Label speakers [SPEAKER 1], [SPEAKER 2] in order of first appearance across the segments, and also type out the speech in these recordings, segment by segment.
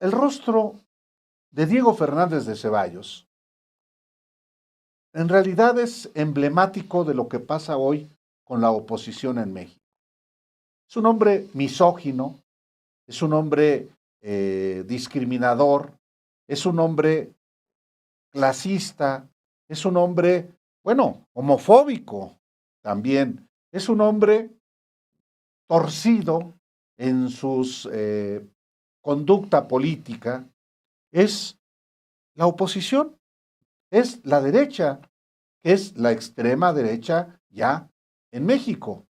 [SPEAKER 1] El rostro de Diego Fernández de Ceballos en realidad es emblemático de lo que pasa hoy con la oposición en México. Es un hombre misógino, es un hombre discriminador, es un hombre clasista, es un hombre, bueno, homofóbico también, es un hombre torcido en su conducta política, es la oposición, es la derecha, es la extrema derecha ya en México.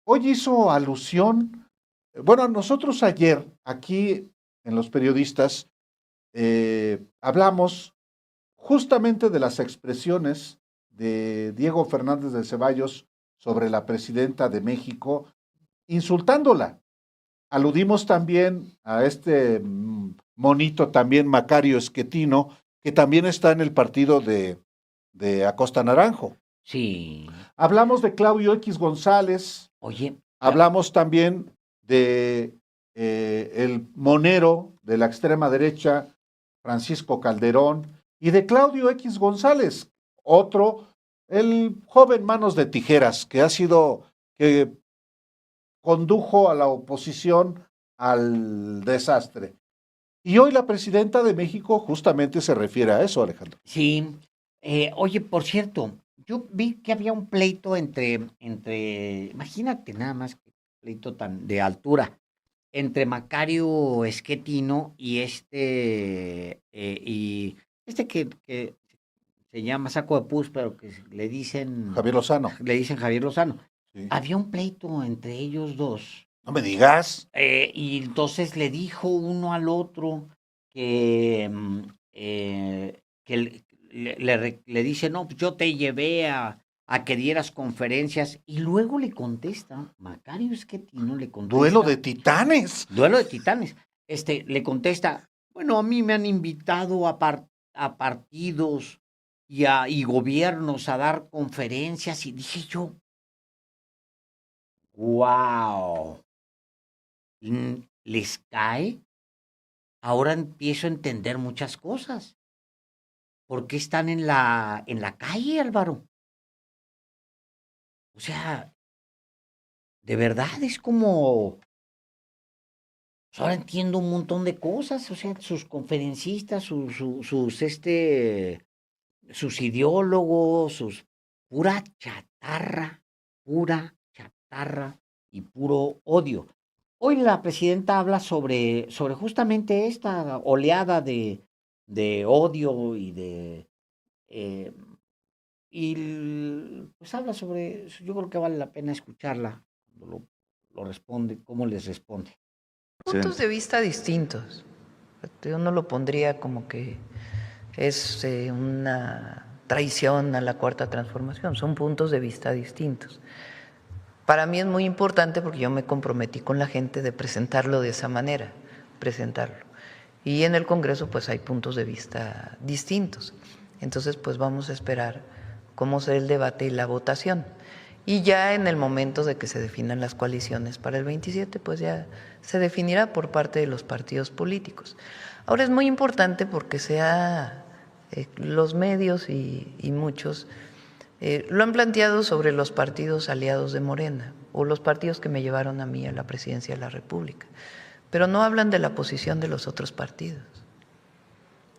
[SPEAKER 1] Hoy hizo alusión, bueno, nosotros ayer aquí en Los Periodistas hablamos justamente de las expresiones de Diego Fernández de Ceballos sobre la presidenta de México, insultándola. Aludimos también a este monito también Macario Esquetino, que también está en el partido de Acosta Naranjo.
[SPEAKER 2] Sí.
[SPEAKER 1] Hablamos de Claudio X González.
[SPEAKER 2] Oye.
[SPEAKER 1] Hablamos también de el monero de la extrema derecha, Francisco Calderón, y de Claudio X González, otro, el joven manos de tijeras, que ha sido, que condujo a la oposición al desastre. Y hoy la presidenta de México justamente se refiere a eso, Alejandro.
[SPEAKER 2] Sí. Oye, por cierto, yo vi que había un pleito imagínate nada más que pleito tan de altura, entre Macario Esquetino y que se llama Saco de Pus, pero que le dicen
[SPEAKER 1] Javier Lozano.
[SPEAKER 2] Javier Lozano.
[SPEAKER 1] Sí.
[SPEAKER 2] Había un pleito entre ellos dos.
[SPEAKER 1] No me digas.
[SPEAKER 2] Y entonces le dijo uno al otro que le dice, no, pues yo te llevé a que dieras conferencias, y luego le contesta, Macario Esquetino le contesta.
[SPEAKER 1] Duelo de titanes.
[SPEAKER 2] Duelo de titanes. Le contesta, bueno, a mí me han invitado a partidos y gobiernos a dar conferencias, y dije yo, wow, ¿les cae? Ahora empiezo a entender muchas cosas. ¿Por qué están en la calle, Álvaro? O sea, de verdad es como... Ahora entiendo un montón de cosas, o sea, sus conferencistas, sus ideólogos, pura chatarra y puro odio. Hoy la presidenta habla sobre justamente esta oleada de odio pues habla sobre, yo creo que vale la pena escucharla cuando lo responde, cómo les responde.
[SPEAKER 3] Puntos de vista distintos. Yo no lo pondría como que es una traición a la Cuarta Transformación, son puntos de vista distintos. Para mí es muy importante porque yo me comprometí con la gente de presentarlo de esa manera, presentarlo. Y en el Congreso pues hay puntos de vista distintos. Entonces pues vamos a esperar cómo será el debate y la votación. Y ya en el momento de que se definan las coaliciones para el 27, pues ya se definirá por parte de los partidos políticos. Ahora es muy importante porque los medios y muchos lo han planteado sobre los partidos aliados de Morena o los partidos que me llevaron a mí a la presidencia de la República, pero no hablan de la posición de los otros partidos.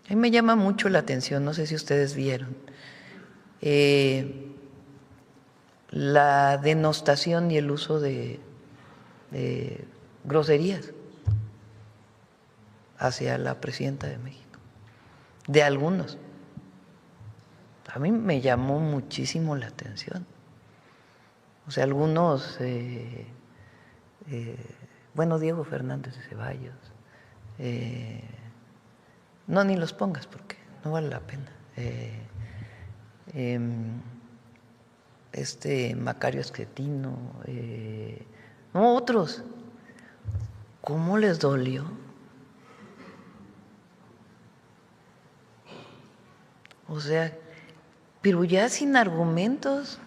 [SPEAKER 3] A mí me llama mucho la atención, no sé si ustedes vieron, la denostación y el uso de groserías hacia la presidenta de México, de algunos. A mí me llamó muchísimo la atención. O sea, algunos, bueno, Diego Fernández de Ceballos, no, ni los pongas porque no vale la pena. Macario Esquetino, no, otros. ¿Cómo les dolió? O sea, pero ya sin argumentos,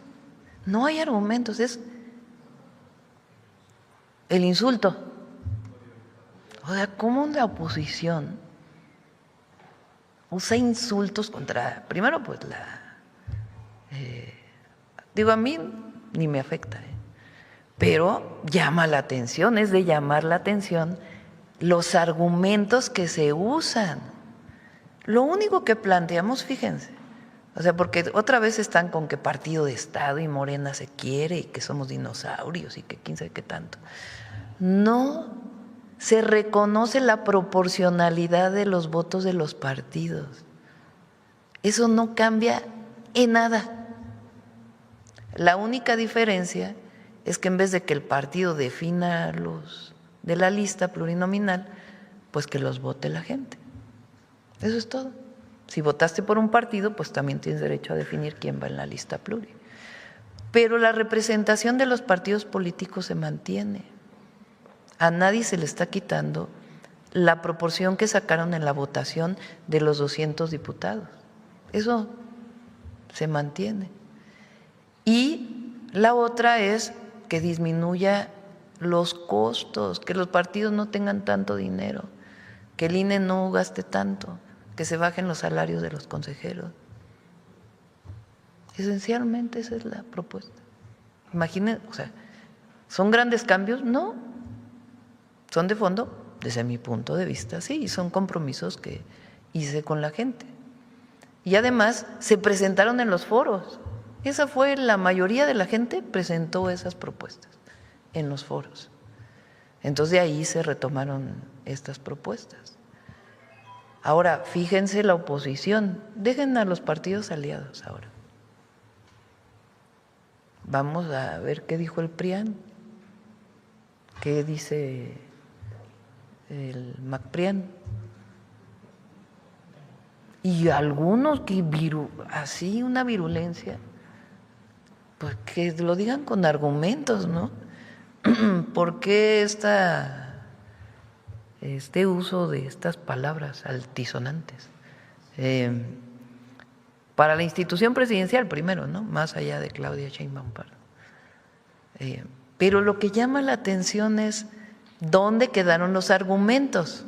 [SPEAKER 3] no hay argumentos, es el insulto. O sea, ¿cómo la oposición usa insultos contra, primero pues digo, a mí ni me afecta, pero llama la atención, es de llamar la atención los argumentos que se usan. Lo único que planteamos, fíjense, o sea, porque otra vez están con que partido de Estado y Morena se quiere y que somos dinosaurios y que quién sabe qué tanto. No se reconoce la proporcionalidad de los votos de los partidos. Eso no cambia en nada. La única diferencia es que en vez de que el partido defina los de la lista plurinominal, pues que los vote la gente. Eso es todo. Si votaste por un partido, pues también tienes derecho a definir quién va en la lista pluri. Pero la representación de los partidos políticos se mantiene. A nadie se le está quitando la proporción que sacaron en la votación de los 200 diputados. Eso se mantiene. Y la otra es que disminuya los costos, que los partidos no tengan tanto dinero, que el INE no gaste tanto, que se bajen los salarios de los consejeros. Esencialmente esa es la propuesta. Imaginen, o sea, ¿son grandes cambios? No. Son de fondo, desde mi punto de vista, sí, y son compromisos que hice con la gente. Y además se presentaron en los foros. Esa fue la mayoría de la gente presentó esas propuestas en los foros. Entonces de ahí se retomaron estas propuestas. Ahora, fíjense la oposición, dejen a los partidos aliados ahora. Vamos a ver qué dijo el PRIAN, qué dice el MacPrian. Y algunos que así una virulencia, pues que lo digan con argumentos, ¿no? ¿Por qué este uso de estas palabras altisonantes? Para la institución presidencial primero, ¿no? Más allá de Claudia Sheinbaum. Pero lo que llama la atención es dónde quedaron los argumentos.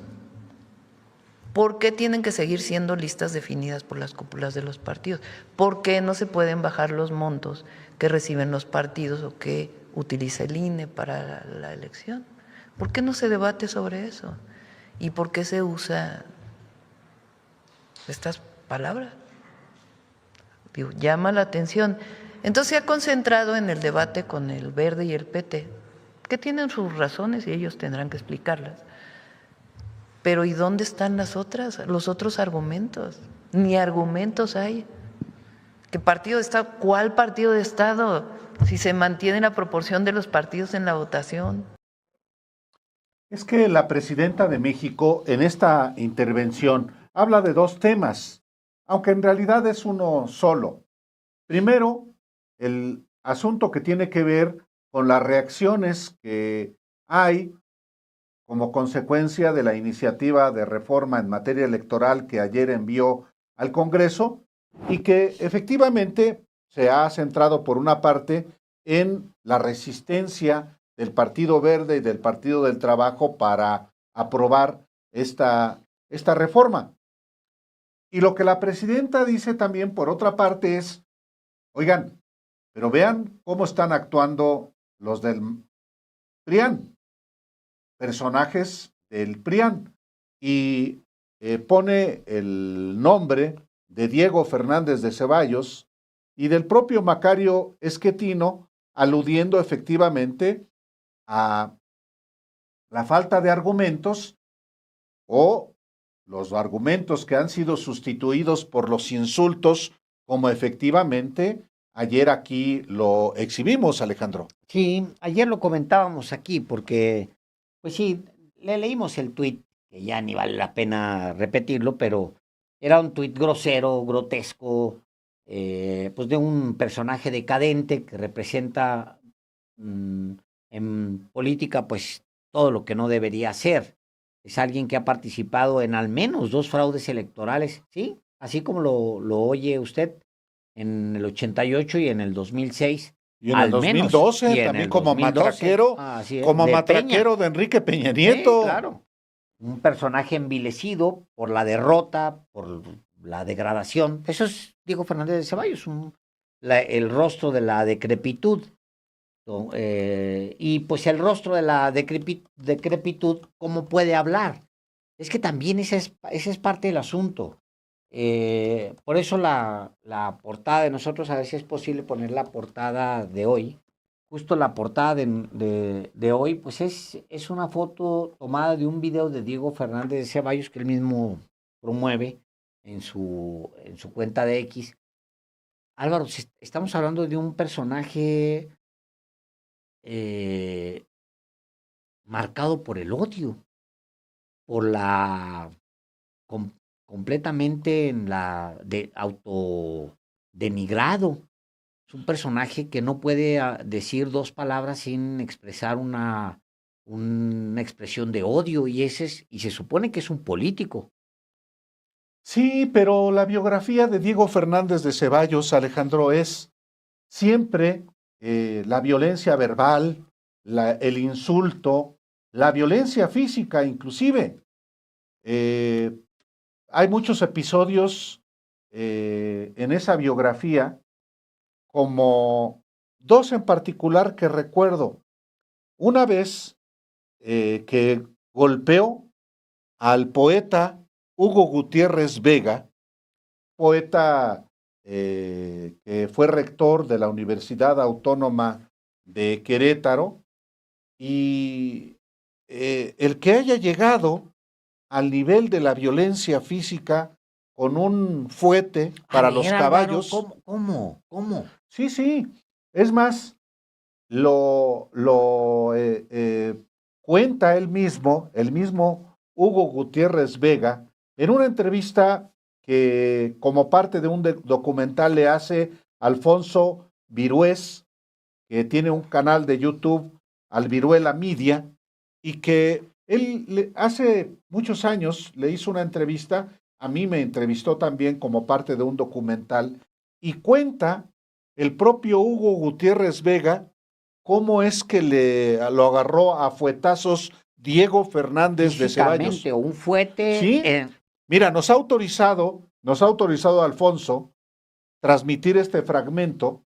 [SPEAKER 3] ¿Por qué tienen que seguir siendo listas definidas por las cúpulas de los partidos? ¿Por qué no se pueden bajar los montos que reciben los partidos o que utiliza el INE para la elección? ¿Por qué no se debate sobre eso? ¿Y por qué se usa estas palabras? Digo, llama la atención. Entonces se ha concentrado en el debate con el Verde y el PT, que tienen sus razones y ellos tendrán que explicarlas. Pero ¿y dónde están los otros argumentos? Ni argumentos hay. ¿Qué partido de Estado? ¿Cuál partido de Estado? Si se mantiene la proporción de los partidos en la votación.
[SPEAKER 1] Es que la presidenta de México en esta intervención habla de dos temas, aunque en realidad es uno solo. Primero, el asunto que tiene que ver con las reacciones que hay como consecuencia de la iniciativa de reforma en materia electoral que ayer envió al Congreso y que efectivamente se ha centrado por una parte en la resistencia del Partido Verde y del Partido del Trabajo para aprobar esta reforma. Y lo que la presidenta dice también por otra parte es, oigan, pero vean cómo están actuando los del PRIAN, personajes del PRIAN, y pone el nombre de Diego Fernández de Ceballos y del propio Macario Esquetino, aludiendo efectivamente a la falta de argumentos o los argumentos que han sido sustituidos por los insultos, como efectivamente ayer aquí lo exhibimos, Alejandro.
[SPEAKER 2] Sí, ayer lo comentábamos aquí porque, pues sí, le leímos el tuit, que ya ni vale la pena repetirlo, pero era un tuit grosero, grotesco, pues de un personaje decadente que representa en política pues todo lo que no debería ser. Es alguien que ha participado en al menos 2 fraudes electorales, ¿sí? Así como lo oye usted, en el 88 y en el 2006.
[SPEAKER 1] Y en el 2012, también como matraquero, como matraquero de Enrique Peña Nieto.
[SPEAKER 2] Sí, claro. Un personaje envilecido por la derrota, por la degradación. Eso es Diego Fernández de Ceballos, el rostro de la decrepitud. Y pues el rostro de la decrepitud, ¿cómo puede hablar? Es que también ese es parte del asunto. Por eso la portada de nosotros, a ver si es posible poner la portada de hoy. Justo la portada de hoy, pues es una foto tomada de un video de Diego Fernández de Ceballos que él mismo promueve en su cuenta de X. Álvaro, estamos hablando de un personaje marcado por el odio, por la completamente en la autodenigrado. Es un personaje que no puede decir dos palabras sin expresar una expresión de odio, y se supone que es un político.
[SPEAKER 1] Sí, pero la biografía de Diego Fernández de Ceballos, Alejandro, es siempre la violencia verbal, el insulto, la violencia física inclusive. Hay muchos episodios en esa biografía, como dos en particular que recuerdo. Una vez que golpeó al poeta Hugo Gutiérrez Vega, poeta que fue rector de la Universidad Autónoma de Querétaro, y el que haya llegado al nivel de la violencia física con un fuete para los caballos.
[SPEAKER 2] ¿Cómo?
[SPEAKER 1] Sí, sí. Es más, lo cuenta el mismo Hugo Gutiérrez Vega, en una entrevista que como parte de un documental le hace Alfonso Virués, que tiene un canal de YouTube, Alviruela Media, y que él hace muchos años le hizo una entrevista, a mí me entrevistó también como parte de un documental, y cuenta el propio Hugo Gutiérrez Vega cómo es que lo agarró a fuetazos Diego Fernández de Ceballos.
[SPEAKER 2] O un fuete.
[SPEAKER 1] Sí. Mira, nos ha autorizado Alfonso transmitir este fragmento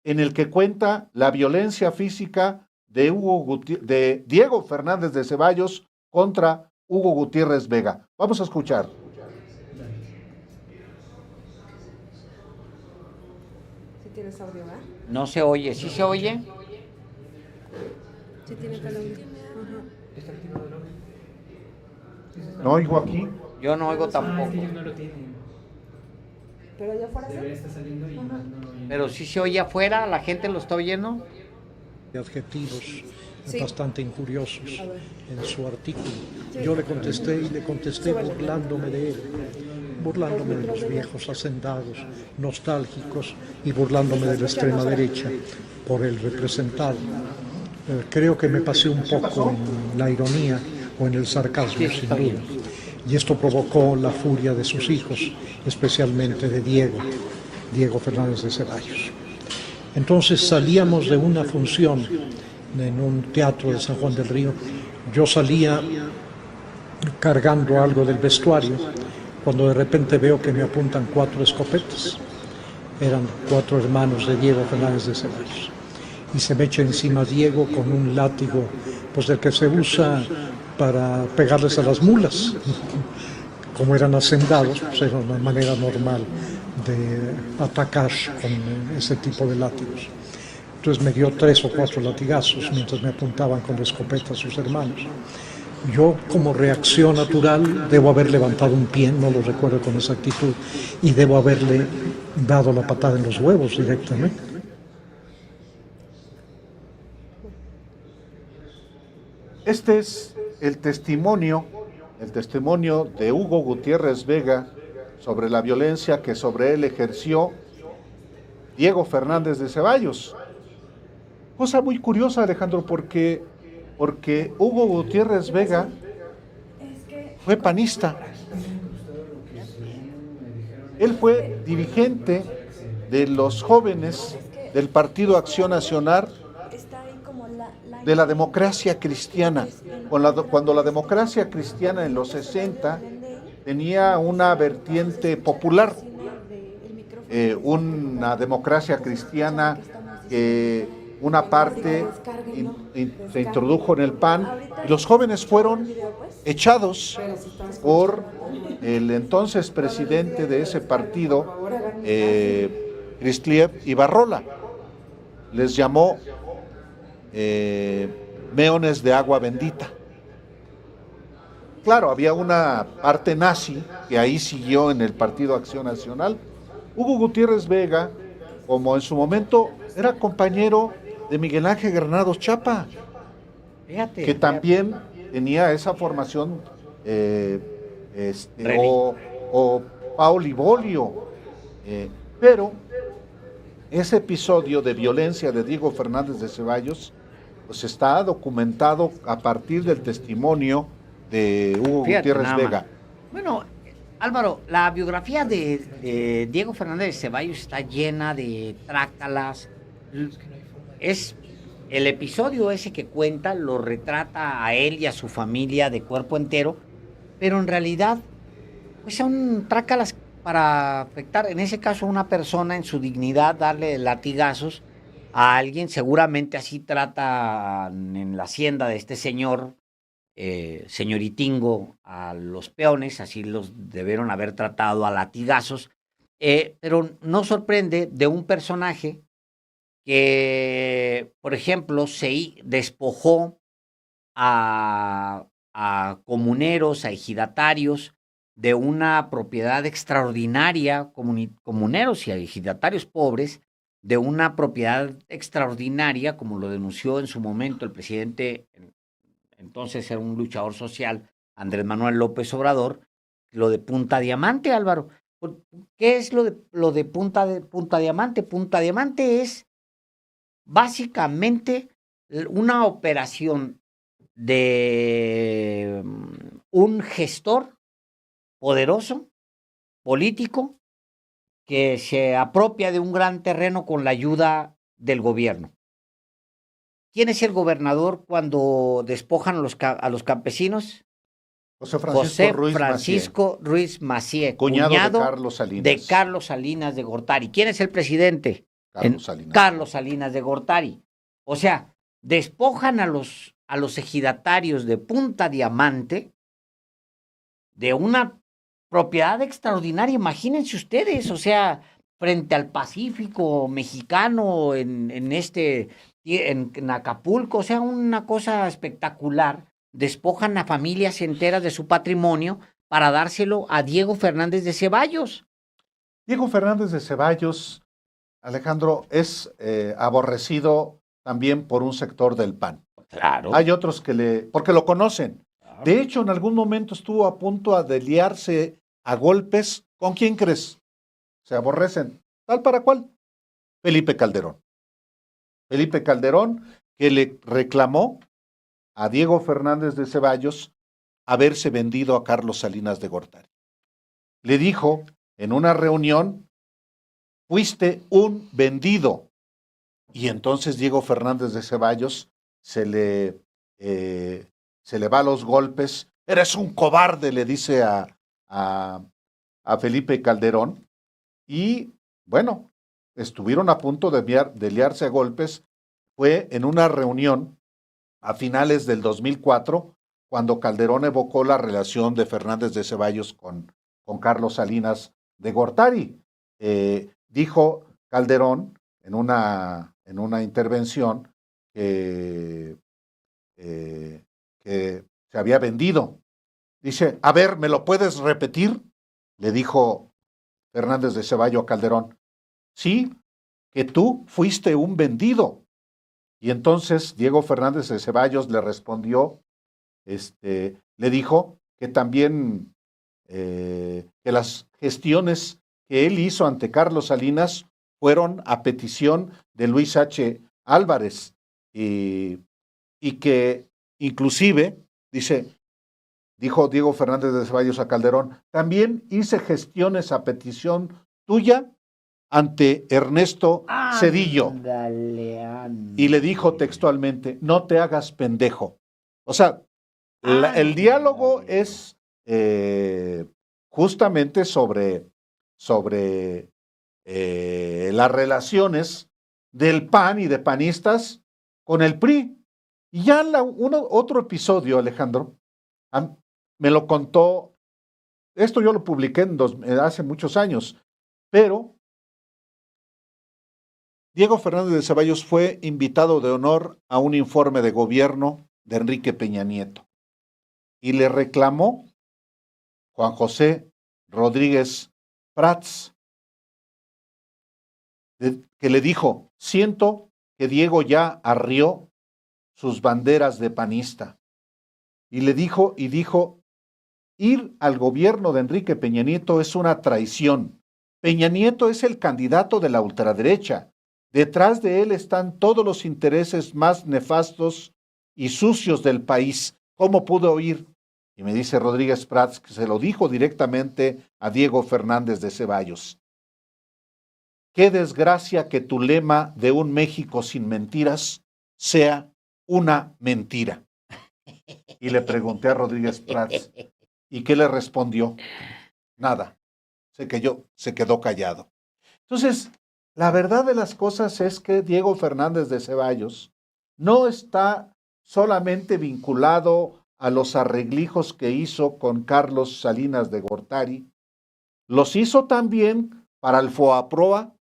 [SPEAKER 1] en el que cuenta la violencia física de Diego Fernández de Ceballos contra Hugo Gutiérrez Vega. Vamos a escuchar.
[SPEAKER 4] ¿Sí tienes audio, ¿verdad?
[SPEAKER 2] No se oye. ¿Sí se oye?
[SPEAKER 4] Sí tiene tal audio.
[SPEAKER 1] ¿No oigo aquí?
[SPEAKER 2] Yo no oigo tampoco.
[SPEAKER 5] Ellos no lo tienen.
[SPEAKER 4] Pero allá afuera sí.
[SPEAKER 5] Debería estar saliendo y no lo oyen.
[SPEAKER 2] Pero sí se oye afuera, la gente lo está oyendo.
[SPEAKER 6] Adjetivos
[SPEAKER 4] Sí.
[SPEAKER 6] bastante injuriosos
[SPEAKER 4] A ver.
[SPEAKER 6] en su artículo.
[SPEAKER 4] Sí.
[SPEAKER 6] Yo le contesté burlándome de él, burlándome de los viejos hacendados, nostálgicos, y burlándome de la extrema derecha por el representado. Creo que me pasé un poco en la ironía o en el sarcasmo, sin duda. Y esto provocó la furia de sus hijos, especialmente de Diego Fernández de Ceballos. Entonces salíamos de una función en un teatro de San Juan del Río. Yo salía cargando algo del vestuario, cuando de repente veo que me apuntan 4 escopetas. Eran 4 hermanos de Diego Fernández de Ceballos. Y se me echa encima Diego con un látigo, pues del que se usa para pegarles a las mulas. Como eran hacendados, pues era una manera normal de atacar con ese tipo de látigos. Entonces me dio 3 o 4 latigazos mientras me apuntaban con la escopeta a sus hermanos. Yo, como reacción natural, debo haber levantado un pie, no lo recuerdo con exactitud, y debo haberle dado la patada en los huevos directamente.
[SPEAKER 1] Este es el testimonio de Hugo Gutiérrez Vega sobre la violencia que sobre él ejerció Diego Fernández de Ceballos. Cosa muy curiosa, Alejandro, porque Hugo Gutiérrez Vega fue panista. Él fue dirigente de los jóvenes del Partido Acción Nacional de la democracia cristiana. Cuando la democracia cristiana en los 60 tenía una vertiente popular, una democracia cristiana que una parte se introdujo en el PAN y los jóvenes fueron echados por el entonces presidente de ese partido, Kristliev Ibarrola. Les llamó meones de agua bendita. Claro, había una parte nazi que ahí siguió en el Partido Acción Nacional. Hugo Gutiérrez Vega, como en su momento era compañero de Miguel Ángel Granados Chapa,
[SPEAKER 2] Fíjate.
[SPEAKER 1] que también tenía esa formación, o Pauli Bolio, pero ese episodio de violencia de Diego Fernández de Ceballos pues está documentado a partir del testimonio de Hugo Gutiérrez
[SPEAKER 2] nada
[SPEAKER 1] Vega.
[SPEAKER 2] más. Bueno, Álvaro, la biografía de Diego Fernández de Ceballos está llena de trácalas. Es el episodio ese que cuenta, lo retrata a él y a su familia de cuerpo entero, pero en realidad pues son trácalas para afectar, en ese caso, a una persona en su dignidad, darle latigazos a alguien. Seguramente así tratan en la hacienda de este señor, señoritingo, a los peones, así los debieron haber tratado a latigazos, pero no sorprende de un personaje que, por ejemplo, se despojó a comuneros, a ejidatarios, de una propiedad extraordinaria, comuneros y ejidatarios pobres, de una propiedad extraordinaria, como lo denunció en su momento el presidente, entonces era un luchador social, Andrés Manuel López Obrador, lo de Punta Diamante, Álvaro. ¿Qué es lo de Punta Diamante? Punta Diamante es básicamente una operación de un gestor poderoso, político, que se apropia de un gran terreno con la ayuda del gobierno. ¿Quién es el gobernador cuando despojan a los campesinos?
[SPEAKER 1] José
[SPEAKER 2] Francisco Ruiz Massieu,
[SPEAKER 1] cuñado de
[SPEAKER 2] Carlos Salinas de Gortari. ¿Quién es el presidente? Carlos Salinas de Gortari. O sea, despojan a los ejidatarios de Punta Diamante de una propiedad extraordinaria, imagínense ustedes, o sea, frente al Pacífico mexicano, en Acapulco, o sea, una cosa espectacular. Despojan a familias enteras de su patrimonio para dárselo a Diego Fernández de Ceballos.
[SPEAKER 1] Diego Fernández de Ceballos, Alejandro, es aborrecido también por un sector del PAN.
[SPEAKER 2] Claro.
[SPEAKER 1] Hay otros porque lo conocen.
[SPEAKER 2] Claro.
[SPEAKER 1] De hecho, en algún momento estuvo a punto de liarse a golpes. ¿Con quién crees? Se aborrecen. ¿Tal para cual? Felipe Calderón. Felipe Calderón, que le reclamó a Diego Fernández de Ceballos haberse vendido a Carlos Salinas de Gortari. Le dijo en una reunión, fuiste un vendido. Y entonces Diego Fernández de Ceballos se le va a los golpes. Eres un cobarde, le dice a Felipe Calderón. Y bueno, estuvieron a punto de liarse a golpes. Fue en una reunión a finales del 2004, cuando Calderón evocó la relación de Fernández de Ceballos con Carlos Salinas de Gortari. Dijo Calderón en una intervención que se había vendido. Dice, a ver, ¿me lo puedes repetir? Le dijo Fernández de Ceballos a Calderón. Sí, que tú fuiste un vendido. Y entonces Diego Fernández de Ceballos le respondió, le dijo que también que las gestiones que él hizo ante Carlos Salinas fueron a petición de Luis H. Álvarez y que inclusive, dijo Diego Fernández de Ceballos a Calderón, también hice gestiones a petición tuya ante Ernesto Zedillo. Y le dijo textualmente, no te hagas pendejo. O sea, el diálogo es justamente sobre las relaciones del PAN y de panistas con el PRI. Y ya otro episodio, Alejandro, me lo contó, esto yo lo publiqué hace muchos años, pero Diego Fernández de Ceballos fue invitado de honor a un informe de gobierno de Enrique Peña Nieto y le reclamó Juan José Rodríguez Prats, que le dijo: siento que Diego ya arrió sus banderas de panista. Y dijo, ir al gobierno de Enrique Peña Nieto es una traición. Peña Nieto es el candidato de la ultraderecha. Detrás de él están todos los intereses más nefastos y sucios del país. ¿Cómo pudo ir? Y me dice Rodríguez Prats que se lo dijo directamente a Diego Fernández de Ceballos. Qué desgracia que tu lema de un México sin mentiras sea una mentira. Y le pregunté a Rodríguez Prats, ¿y qué le respondió? Nada. Se quedó callado. Entonces, la verdad de las cosas es que Diego Fernández de Ceballos no está solamente vinculado a los arreglijos que hizo con Carlos Salinas de Gortari, los hizo también para el FOAPROA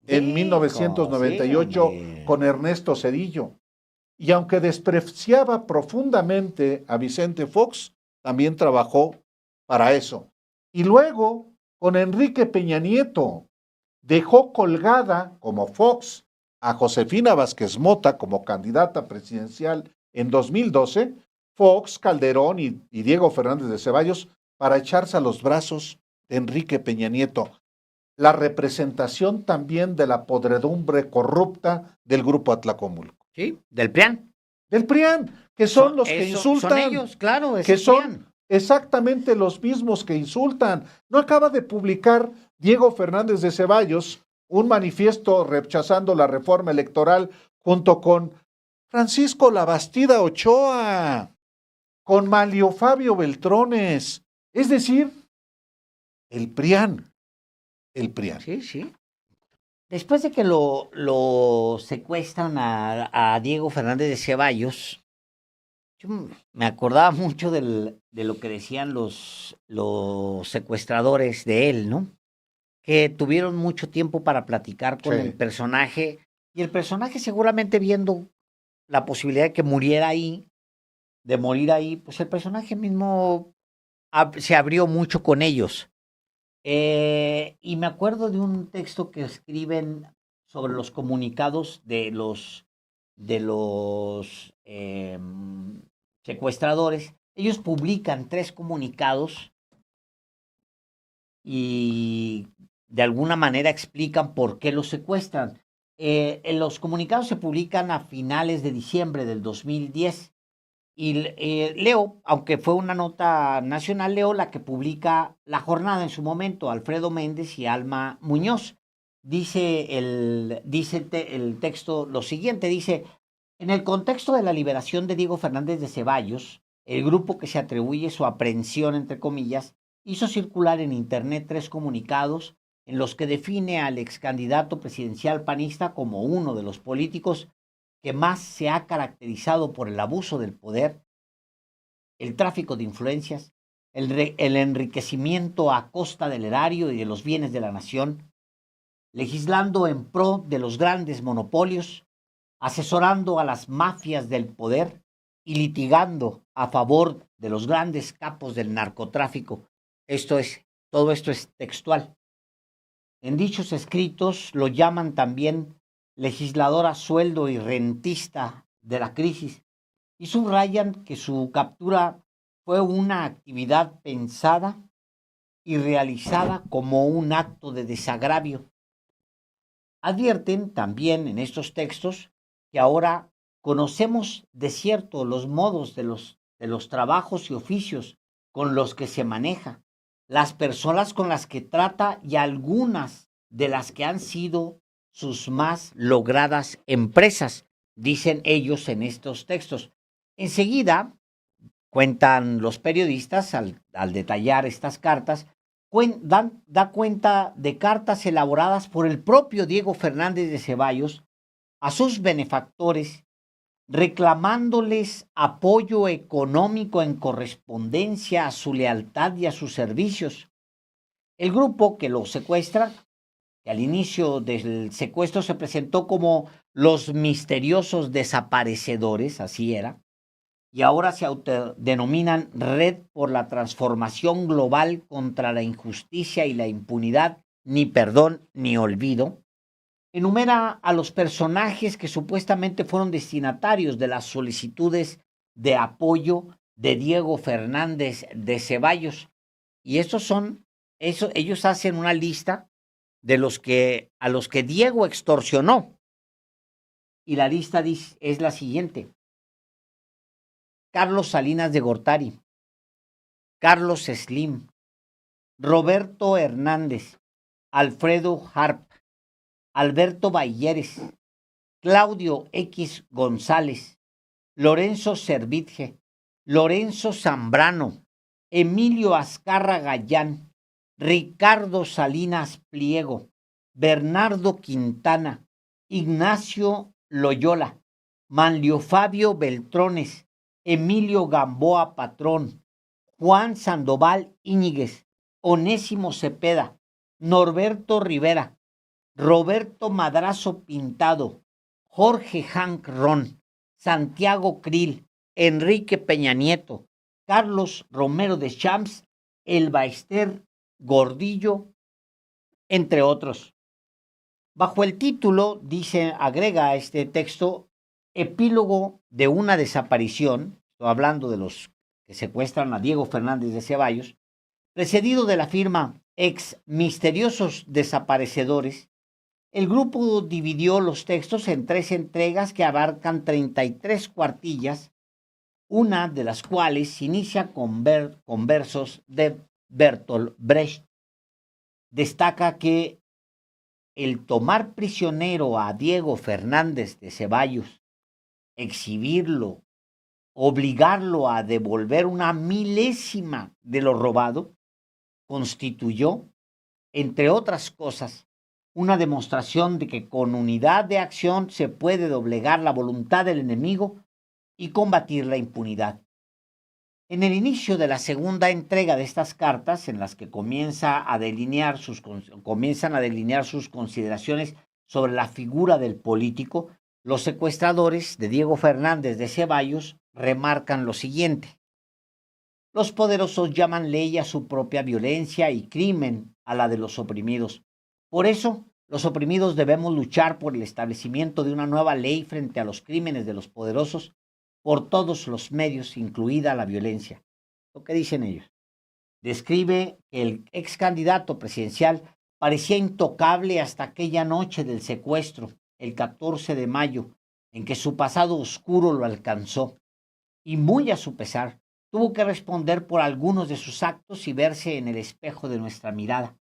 [SPEAKER 1] en 1998 con Ernesto Zedillo. Y aunque despreciaba profundamente a Vicente Fox, también trabajó para eso. Y luego, con Enrique Peña Nieto, dejó colgada, como Fox, a Josefina Vázquez Mota como candidata presidencial en 2012, Fox, Calderón y Diego Fernández de Ceballos para echarse a los brazos de Enrique Peña Nieto. La representación también de la podredumbre corrupta del Grupo Atlacomulco.
[SPEAKER 2] Sí, del PRIAN.
[SPEAKER 1] Del PRIAN, que son los que insultan.
[SPEAKER 2] Son ellos, claro,
[SPEAKER 1] que son exactamente los mismos que insultan. ¿No acaba de publicar Diego Fernández de Ceballos un manifiesto rechazando la reforma electoral junto con Francisco Labastida Ochoa, con Manlio Fabio Beltrones? Es decir, el PRIAN.
[SPEAKER 2] Sí, sí. Después de que lo secuestran a Diego Fernández de Ceballos, yo me acordaba mucho de lo que decían los secuestradores de él, ¿no? Que tuvieron mucho tiempo para platicar con el personaje, y el personaje seguramente viendo la posibilidad de que muriera ahí, de morir ahí, pues el personaje mismo se abrió mucho con ellos. Y me acuerdo de un texto que escriben sobre los comunicados de los secuestradores. Ellos publican 3 comunicados y de alguna manera explican por qué los secuestran. Los comunicados se publican a finales de diciembre del 2010. Y leo, aunque fue una nota nacional, leo la que publica La Jornada en su momento, Alfredo Méndez y Alma Muñoz. Dice el texto lo siguiente, dice: en el contexto de la liberación de Diego Fernández de Ceballos, el grupo que se atribuye su aprehensión, entre comillas, hizo circular en internet 3 comunicados en los que define al ex candidato presidencial panista como uno de los políticos que más se ha caracterizado por el abuso del poder, el tráfico de influencias, el enriquecimiento a costa del erario y de los bienes de la nación, legislando en pro de los grandes monopolios, asesorando a las mafias del poder y litigando a favor de los grandes capos del narcotráfico. Todo esto es textual. En dichos escritos lo llaman también legislador a sueldo y rentista de la crisis, y subrayan que su captura fue una actividad pensada y realizada como un acto de desagravio. Advierten también en estos textos que ahora conocemos de cierto los modos de los trabajos y oficios con los que se maneja, las personas con las que trata y algunas de las que han sido sus más logradas empresas, dicen ellos en estos textos. Enseguida, cuentan los periodistas al detallar estas cartas, da cuenta de cartas elaboradas por el propio Diego Fernández de Ceballos a sus benefactores, reclamándoles apoyo económico en correspondencia a su lealtad y a sus servicios. El grupo que lo secuestra, que al inicio del secuestro se presentó como los misteriosos desaparecedores, así era, y ahora se autodenominan Red por la Transformación Global contra la Injusticia y la Impunidad, ni perdón ni olvido, enumera a los personajes que supuestamente fueron destinatarios de las solicitudes de apoyo de Diego Fernández de Ceballos. Y ellos hacen una lista de a los que Diego extorsionó. Y la lista es la siguiente: Carlos Salinas de Gortari, Carlos Slim, Roberto Hernández, Alfredo Harp, Alberto Balleres, Claudio X González, Lorenzo Servitje, Lorenzo Zambrano, Emilio Azcarra Gallán, Ricardo Salinas Pliego, Bernardo Quintana, Ignacio Loyola, Manlio Fabio Beltrones, Emilio Gamboa Patrón, Juan Sandoval Íñiguez, Onésimo Cepeda, Norberto Rivera, Roberto Madrazo Pintado, Jorge Hank Ron, Santiago Krill, Enrique Peña Nieto, Carlos Romero de Champs, Elba Ester Gordillo, entre otros. Bajo el título, agrega este texto, epílogo de una desaparición, estoy hablando de los que secuestran a Diego Fernández de Ceballos, precedido de la firma ex misteriosos desaparecedores. El grupo dividió los textos en 3 entregas que abarcan 33 cuartillas, una de las cuales inicia con versos de Bertolt Brecht. Destaca que el tomar prisionero a Diego Fernández de Ceballos, exhibirlo, obligarlo a devolver una milésima de lo robado, constituyó, entre otras cosas, una demostración de que con unidad de acción se puede doblegar la voluntad del enemigo y combatir la impunidad. En el inicio de la segunda entrega de estas cartas, en las que comienzan a delinear sus consideraciones sobre la figura del político, los secuestradores de Diego Fernández de Ceballos remarcan lo siguiente: los poderosos llaman ley a su propia violencia y crimen a la de los oprimidos. Por eso, los oprimidos debemos luchar por el establecimiento de una nueva ley frente a los crímenes de los poderosos por todos los medios, incluida la violencia. Lo que dicen ellos. Describe que el ex candidato presidencial parecía intocable hasta aquella noche del secuestro, el 14 de mayo, en que su pasado oscuro lo alcanzó, y muy a su pesar, tuvo que responder por algunos de sus actos y verse en el espejo de nuestra mirada,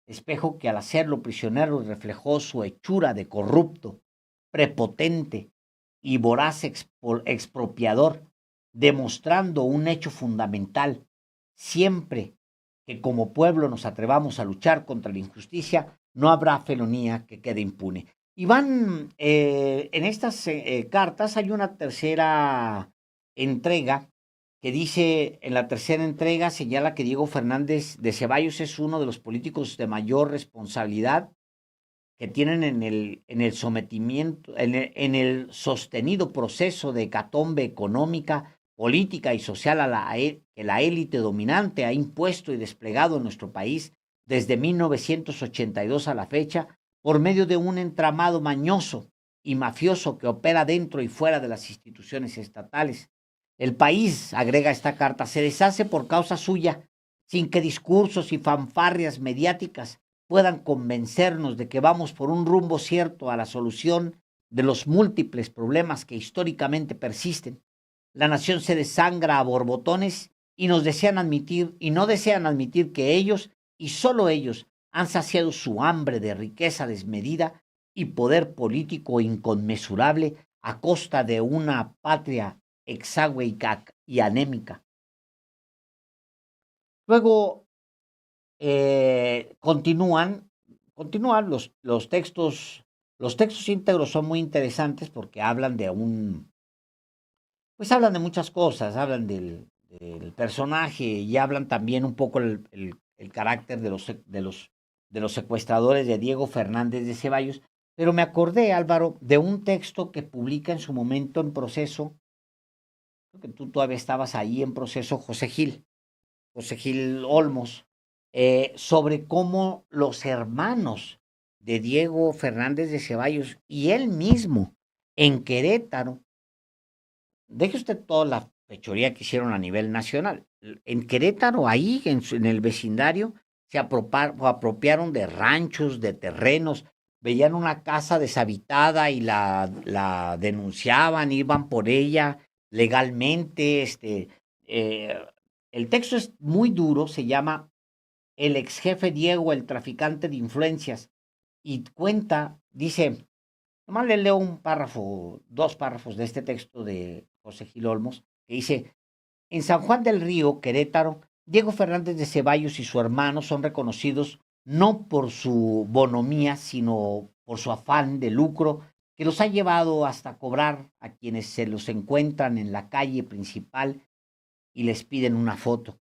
[SPEAKER 2] espejo que al hacerlo prisionero reflejó su hechura de corrupto, prepotente y voraz expropiador, demostrando un hecho fundamental: siempre que como pueblo nos atrevamos a luchar contra la injusticia, no habrá felonía que quede impune. Y en estas cartas hay una tercera entrega que dice, en la tercera entrega señala que Diego Fernández de Ceballos es uno de los políticos de mayor responsabilidad que tienen en el sometimiento, en el sostenido proceso de hecatombe económica, política y social que la élite dominante ha impuesto y desplegado en nuestro país desde 1982 a la fecha, por medio de un entramado mañoso y mafioso que opera dentro y fuera de las instituciones estatales. El país, agrega esta carta, se deshace por causa suya, sin que discursos y fanfarrias mediáticas puedan convencernos de que vamos por un rumbo cierto a la solución de los múltiples problemas que históricamente persisten. La nación se desangra a borbotones y no desean admitir que ellos, y solo ellos, han saciado su hambre de riqueza desmedida y poder político inconmensurable a costa de una patria exangüe y anémica. Luego, continúan los textos. Los textos íntegros son muy interesantes porque hablan pues hablan de muchas cosas, hablan del personaje y hablan también un poco el carácter de los secuestradores de Diego Fernández de Ceballos. Pero me acordé, Álvaro, de un texto que publica en su momento en Proceso, creo que tú todavía estabas ahí en Proceso, José Gil Olmos, sobre cómo los hermanos de Diego Fernández de Ceballos y él mismo en Querétaro, deje usted toda la fechoría que hicieron a nivel nacional, en Querétaro, ahí en el vecindario, se apropiaron de ranchos, de terrenos, veían una casa deshabitada y la denunciaban, iban por ella legalmente. Eh, el texto es muy duro, se llama El ex jefe Diego, el traficante de influencias, y cuenta, dice, nomás le leo un párrafo, 2 párrafos de este texto de José Gil Olmos, que dice: en San Juan del Río, Querétaro, Diego Fernández de Ceballos y su hermano son reconocidos no por su bonomía, sino por su afán de lucro, que los ha llevado hasta cobrar a quienes se los encuentran en la calle principal y les piden una foto.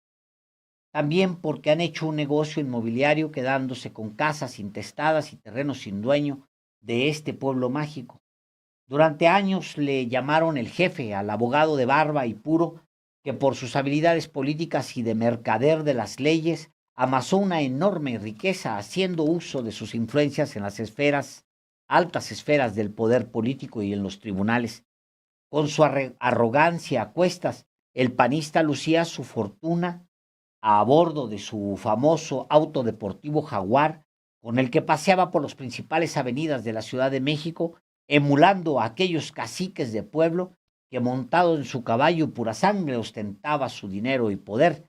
[SPEAKER 2] También porque han hecho un negocio inmobiliario quedándose con casas intestadas y terrenos sin dueño de este pueblo mágico. Durante años le llamaron el jefe al abogado de barba y puro que por sus habilidades políticas y de mercader de las leyes amasó una enorme riqueza haciendo uso de sus influencias en las altas esferas del poder político y en los tribunales. Con su arrogancia a cuestas, el panista lucía su fortuna a bordo de su famoso auto deportivo Jaguar, con el que paseaba por las principales avenidas de la Ciudad de México, emulando a aquellos caciques de pueblo que montado en su caballo pura sangre ostentaba su dinero y poder.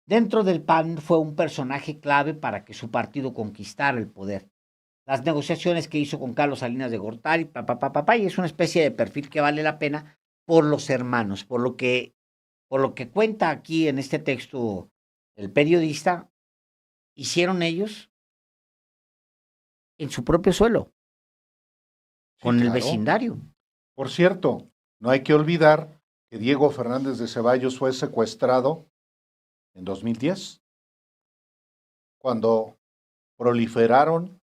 [SPEAKER 2] Dentro del PAN fue un personaje clave para que su partido conquistara el poder. Las negociaciones que hizo con Carlos Salinas de Gortari, y es una especie de perfil que vale la pena por los hermanos, por lo que cuenta aquí en este texto el periodista, hicieron ellos en su propio suelo,
[SPEAKER 1] Sí,
[SPEAKER 2] con el
[SPEAKER 1] claro.
[SPEAKER 2] vecindario.
[SPEAKER 1] Por cierto, no hay que olvidar que Diego Fernández de Ceballos fue secuestrado en 2010, cuando proliferaron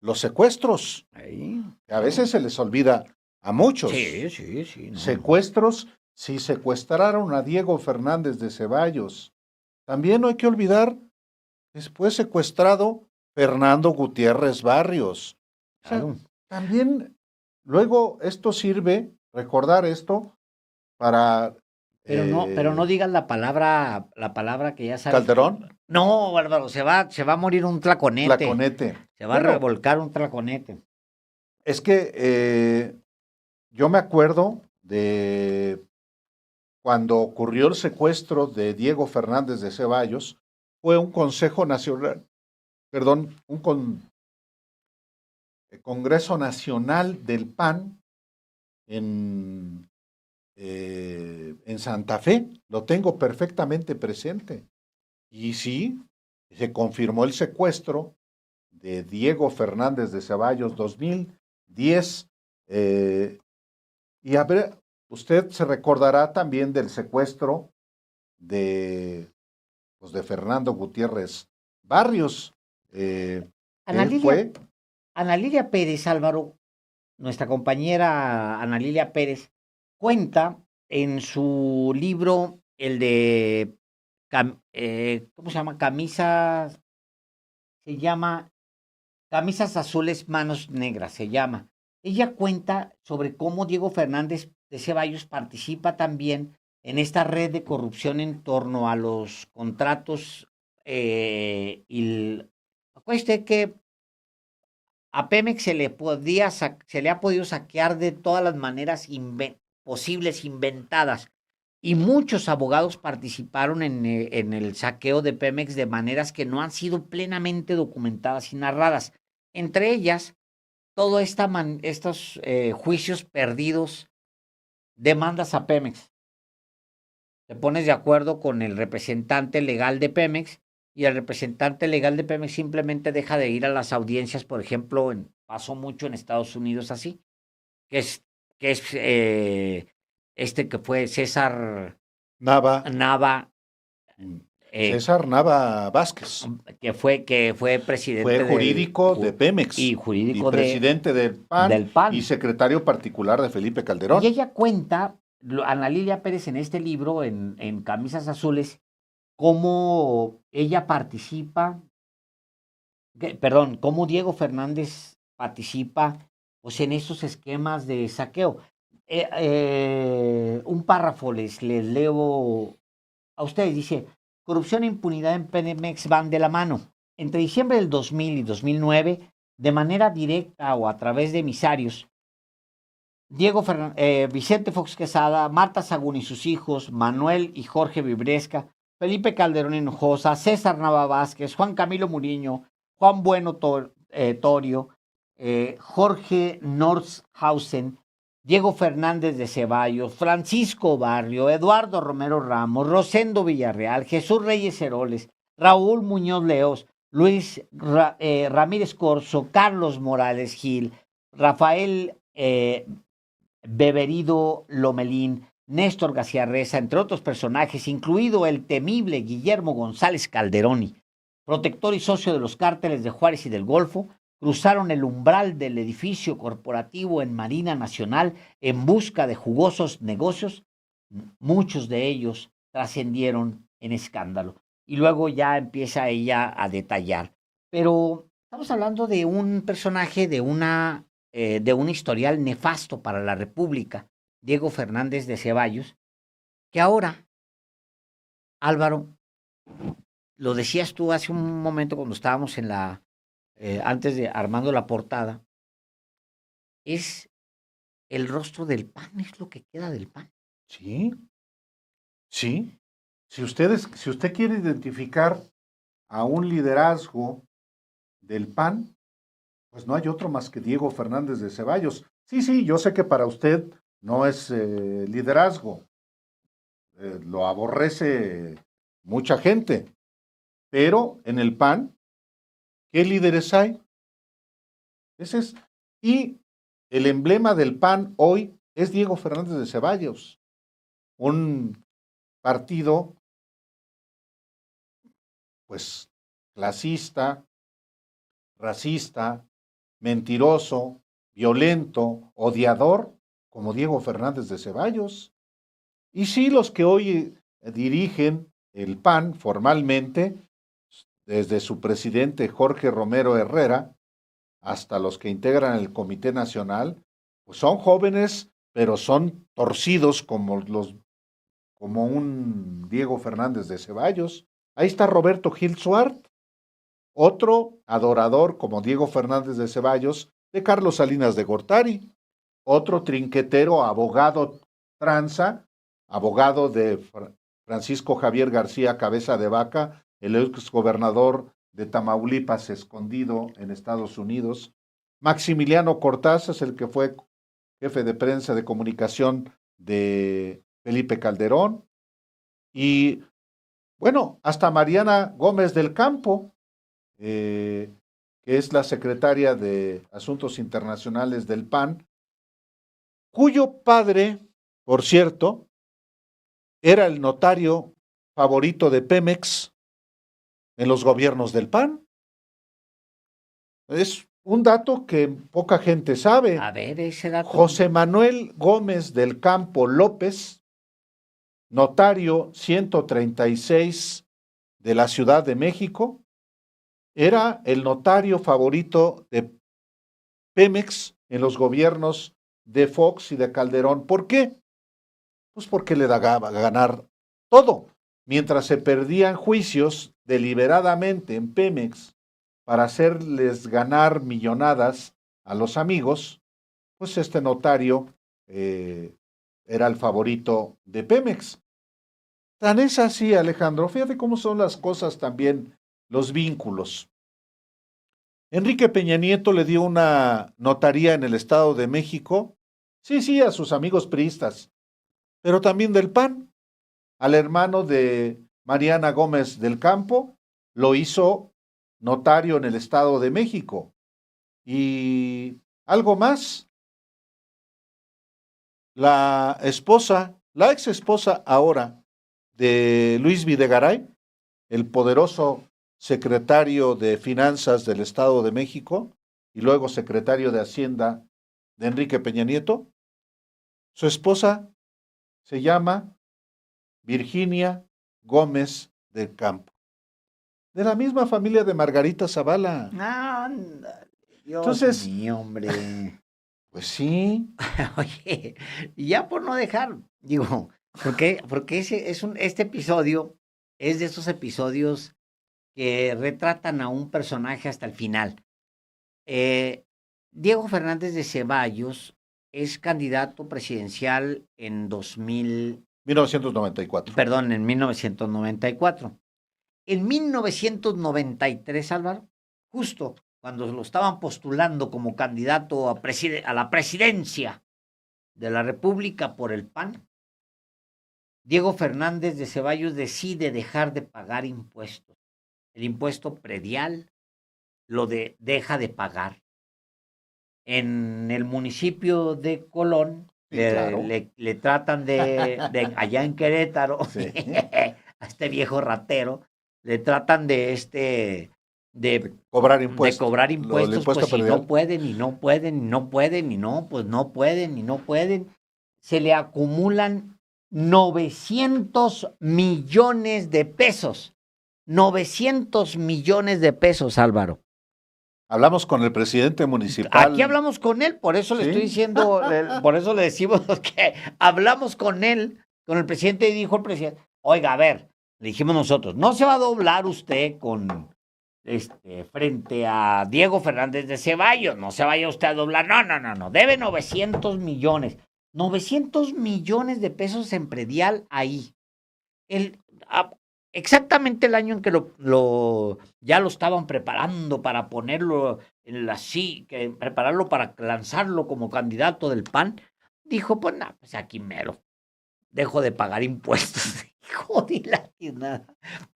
[SPEAKER 1] los secuestros.
[SPEAKER 2] Ahí.
[SPEAKER 1] A veces se les olvida a muchos.
[SPEAKER 2] Sí. No.
[SPEAKER 1] Secuestros, si secuestraron a Diego Fernández de Ceballos. También no hay que olvidar que fue secuestrado Fernando Gutiérrez Barrios. O sea,
[SPEAKER 2] Claro.
[SPEAKER 1] también luego esto sirve, recordar esto, para...
[SPEAKER 2] Pero no digas la palabra que ya sabes.
[SPEAKER 1] ¿Calderón?
[SPEAKER 2] No, Álvaro, se va a morir un tlaconete.
[SPEAKER 1] Tlaconete.
[SPEAKER 2] Se va a
[SPEAKER 1] Bueno,
[SPEAKER 2] revolcar un tlaconete.
[SPEAKER 1] es que yo me acuerdo de cuando ocurrió el secuestro de Diego Fernández de Ceballos, fue un Consejo Nacional, perdón, Congreso Nacional del PAN en Santa Fe, lo tengo perfectamente presente. Y sí, se confirmó el secuestro de Diego Fernández de Ceballos 2010. Y a ver, usted se recordará también del secuestro de Fernando Gutiérrez Barrios.
[SPEAKER 2] Ana Lilia Pérez, Álvaro, nuestra compañera Ana Lilia Pérez, cuenta en su libro, el de, ¿cómo se llama? Se llama Camisas Azules, Manos Negras, se llama. Ella cuenta sobre cómo Diego Fernández de Ceballos participa también en esta red de corrupción en torno a los contratos. Acuérdate que a Pemex se le ha podido saquear de todas las maneras posibles, inventadas. Y muchos abogados participaron en el saqueo de Pemex de maneras que no han sido plenamente documentadas y narradas. Entre ellas, todos estos juicios perdidos, demandas a Pemex. Te pones de acuerdo con el representante legal de Pemex y el representante legal de Pemex simplemente deja de ir a las audiencias, por ejemplo, pasó mucho en Estados Unidos así, que es, que es este que fue César
[SPEAKER 1] Nava,
[SPEAKER 2] Nava,
[SPEAKER 1] César Nava Vázquez,
[SPEAKER 2] que fue presidente
[SPEAKER 1] fue jurídico de Pemex
[SPEAKER 2] y
[SPEAKER 1] y
[SPEAKER 2] jurídico
[SPEAKER 1] presidente del
[SPEAKER 2] del PAN.
[SPEAKER 1] y secretario particular de Felipe Calderón.
[SPEAKER 2] Y ella cuenta, Ana Lilia Pérez en este libro, en Camisas Azules, cómo ella participa, perdón, cómo Diego Fernández participa pues, en esos esquemas de saqueo. Un párrafo les leo a ustedes, dice, corrupción e impunidad en Pemex van de la mano. Entre diciembre del 2000 y 2009, de manera directa o a través de emisarios, Vicente Fox Quesada, Marta Sagún y sus hijos, Manuel y Jorge Vibresca, Felipe Calderón Hinojosa, César Nava Vázquez, Juan Camilo Muriño, Juan Bueno Torio, Jorge Norzhausen, Diego Fernández de Ceballos, Francisco Barrio, Eduardo Romero Ramos, Rosendo Villarreal, Jesús Reyes Heroles, Raúl Muñoz Leos, Luis Ramírez Corso, Carlos Morales Gil, Rafael Beberido Lomelín, Néstor García Reza, entre otros personajes, incluido el temible Guillermo González Calderoni, protector y socio de los cárteles de Juárez y del Golfo, cruzaron el umbral del edificio corporativo en Marina Nacional en busca de jugosos negocios. Muchos de ellos trascendieron en escándalo. Y luego ya empieza ella a detallar. Pero estamos hablando de un personaje de un historial nefasto para la República, Diego Fernández de Ceballos, que ahora, Álvaro, lo decías tú hace un momento cuando estábamos antes de armando la portada, es el rostro del PAN, es lo que queda del PAN.
[SPEAKER 1] Sí, sí. Si usted quiere identificar a un liderazgo del PAN, pues no hay otro más que Diego Fernández de Ceballos. Sí, yo sé que para usted no es liderazgo, lo aborrece mucha gente, pero en el PAN, ¿qué líderes hay? Ese es. Y el emblema del PAN hoy es Diego Fernández de Ceballos, un partido, pues, clasista, racista, mentiroso, violento, odiador, como Diego Fernández de Ceballos. Y sí, los que hoy dirigen el PAN formalmente, desde su presidente Jorge Romero Herrera, hasta los que integran el Comité Nacional, pues son jóvenes, pero son torcidos como un Diego Fernández de Ceballos. Ahí está Roberto Gil Suart, otro adorador como Diego Fernández de Ceballos, de Carlos Salinas de Gortari, otro trinquetero, abogado tranza, abogado de Francisco Javier García Cabeza de Vaca, el ex gobernador de Tamaulipas escondido en Estados Unidos. Maximiliano Cortázar es el que fue jefe de prensa de comunicación de Felipe Calderón. Y bueno, hasta Mariana Gómez del Campo, que es la secretaria de Asuntos Internacionales del PAN, cuyo padre, por cierto, era el notario favorito de Pemex en los gobiernos del PAN. Es un dato que poca gente sabe.
[SPEAKER 2] A ver, ese dato.
[SPEAKER 1] José Manuel Gómez del Campo López, notario 136 de la Ciudad de México, era el notario favorito de Pemex en los gobiernos de Fox y de Calderón. ¿Por qué? Pues porque le daba a ganar todo. Mientras se perdían juicios deliberadamente en Pemex para hacerles ganar millonadas a los amigos, pues este notario era el favorito de Pemex. Tan es así, Alejandro, fíjate cómo son las cosas también, los vínculos. Enrique Peña Nieto le dio una notaría en el Estado de México, sí, a sus amigos priistas, pero también del PAN, al hermano de Mariana Gómez del Campo, lo hizo notario en el Estado de México. Y algo más, la ex esposa ahora de Luis Videgaray, el poderoso secretario de Finanzas del Estado de México y luego secretario de Hacienda de Enrique Peña Nieto, su esposa se llama Virginia Gómez del Campo, de la misma familia de Margarita Zavala.
[SPEAKER 2] Anda, Dios
[SPEAKER 1] Entonces-
[SPEAKER 2] mío, hombre.
[SPEAKER 1] Pues sí,
[SPEAKER 2] Oye, y ya por no dejar, digo, porque este episodio es de esos episodios que retratan a un personaje hasta el final. Diego Fernández de Ceballos es candidato presidencial en
[SPEAKER 1] 1994.
[SPEAKER 2] perdón, en 1994. En 1993, Álvaro, justo cuando lo estaban postulando como candidato a la presidencia de la República por el PAN, Diego Fernández de Ceballos decide dejar de pagar impuestos. El impuesto predial deja de pagar. En el municipio de Colón,
[SPEAKER 1] Sí, claro.
[SPEAKER 2] le tratan allá en Querétaro,
[SPEAKER 1] Sí.
[SPEAKER 2] a este viejo ratero, le tratan de
[SPEAKER 1] Cobrar impuestos.
[SPEAKER 2] de cobrar
[SPEAKER 1] Lo del
[SPEAKER 2] impuestos,
[SPEAKER 1] impuesto
[SPEAKER 2] pues si
[SPEAKER 1] predial.
[SPEAKER 2] no pueden, y no pueden, y no pueden, y no, pues no pueden, y no pueden. Se le acumulan 900 millones de pesos. 900 millones de pesos, Álvaro.
[SPEAKER 1] Hablamos con el presidente municipal.
[SPEAKER 2] Aquí hablamos con él, por eso le
[SPEAKER 1] ¿Sí?
[SPEAKER 2] estoy diciendo, por eso le decimos que hablamos con él, con el presidente, y dijo el presidente, oiga, a ver, le dijimos nosotros, no se va a doblar usted frente a Diego Fernández de Ceballos, no se vaya usted a doblar, no, debe 900 millones, 900 millones de pesos en predial ahí. Exactamente el año en que ya lo estaban preparando para ponerlo prepararlo para lanzarlo como candidato del PAN, dijo, pues nada, pues aquí mero, dejo de pagar impuestos. Hijo de la tiznada.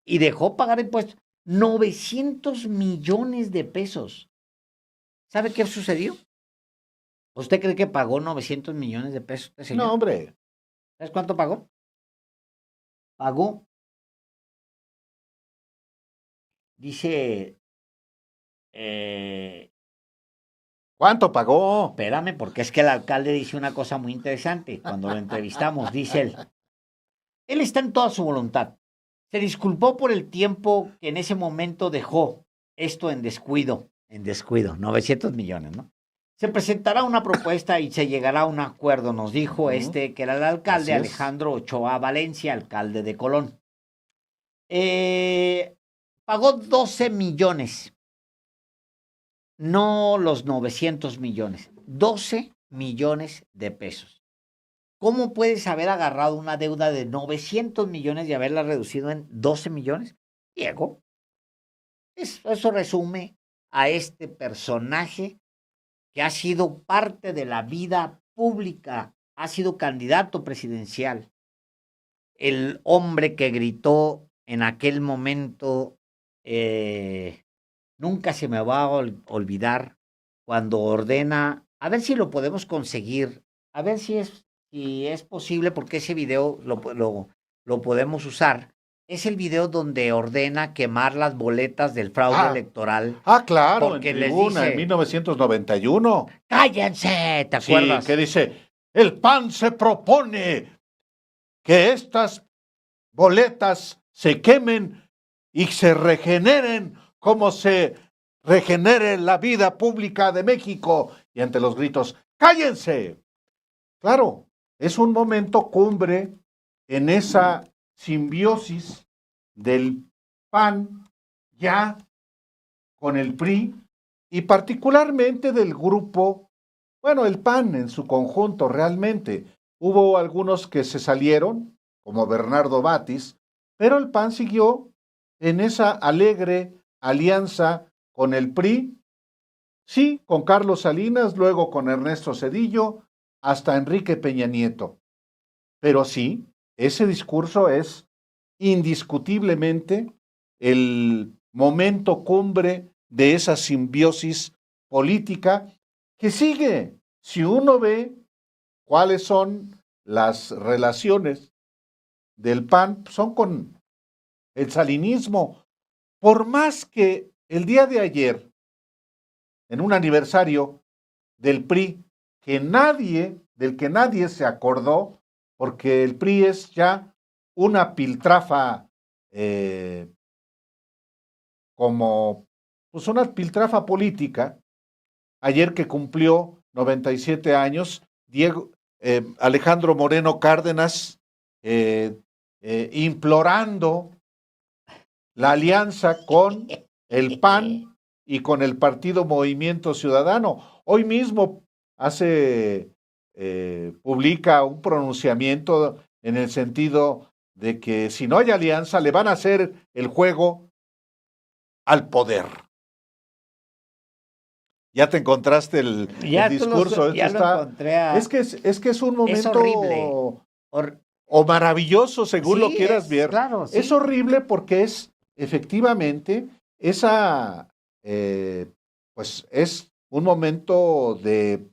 [SPEAKER 2] Y dejó pagar impuestos. 900 millones de pesos. ¿Sabe qué sucedió? ¿Usted cree que pagó 900 millones de pesos este señor?
[SPEAKER 1] No, hombre.
[SPEAKER 2] ¿Sabes cuánto pagó? Pagó, dice,
[SPEAKER 1] ¿Cuánto pagó?
[SPEAKER 2] espérame, porque es que el alcalde dice una cosa muy interesante. Cuando lo entrevistamos, dice él está en toda su voluntad. Se disculpó por el tiempo que en ese momento dejó esto en descuido, 900 millones, ¿no? Se presentará una propuesta y se llegará a un acuerdo, nos dijo que era el alcalde,
[SPEAKER 1] Así es.
[SPEAKER 2] Alejandro Ochoa Valencia, alcalde de Colón. Pagó 12 millones, no los 900 millones, 12 millones de pesos. ¿Cómo puedes haber agarrado una deuda de 900 millones y haberla reducido en 12 millones? Diego, eso resume a este personaje que ha sido parte de la vida pública, ha sido candidato presidencial, el hombre que gritó en aquel momento, nunca se me va a olvidar, cuando ordena, a ver si lo podemos conseguir, a ver si es posible, porque ese video lo podemos usar. Es el video donde ordena quemar las boletas del fraude electoral.
[SPEAKER 1] Claro,
[SPEAKER 2] Porque
[SPEAKER 1] en
[SPEAKER 2] les
[SPEAKER 1] Tribuna,
[SPEAKER 2] dice,
[SPEAKER 1] en 1991.
[SPEAKER 2] ¡cállense! ¿Te
[SPEAKER 1] Sí,
[SPEAKER 2] acuerdas?
[SPEAKER 1] que dice, el PAN se propone que estas boletas se quemen y se regeneren como se regenere la vida pública de México. Y ante los gritos, ¡cállense! Claro, es un momento cumbre en esa simbiosis del PAN ya con el PRI y particularmente del grupo, bueno, el PAN en su conjunto realmente. Hubo algunos que se salieron, como Bernardo Batis, pero el PAN siguió en esa alegre alianza con el PRI, sí, con Carlos Salinas, luego con Ernesto Zedillo, hasta Enrique Peña Nieto. Pero sí, ese discurso es indiscutiblemente el momento cumbre de esa simbiosis política que sigue. Si uno ve cuáles son las relaciones del PAN, son con el salinismo. Por más que el día de ayer, en un aniversario del PRI, del que nadie se acordó, porque el PRI es ya una piltrafa, como pues una piltrafa política. Ayer que cumplió 97 años, Alejandro Moreno Cárdenas, implorando la alianza con el PAN y con el Partido Movimiento Ciudadano. Hoy mismo publica un pronunciamiento en el sentido de que si no hay alianza le van a hacer el juego al poder. Ya te encontraste el discurso. Es que es un momento
[SPEAKER 2] es horrible.
[SPEAKER 1] O maravilloso, según lo quieras ver.
[SPEAKER 2] Claro, sí.
[SPEAKER 1] Es horrible porque es efectivamente pues es un momento de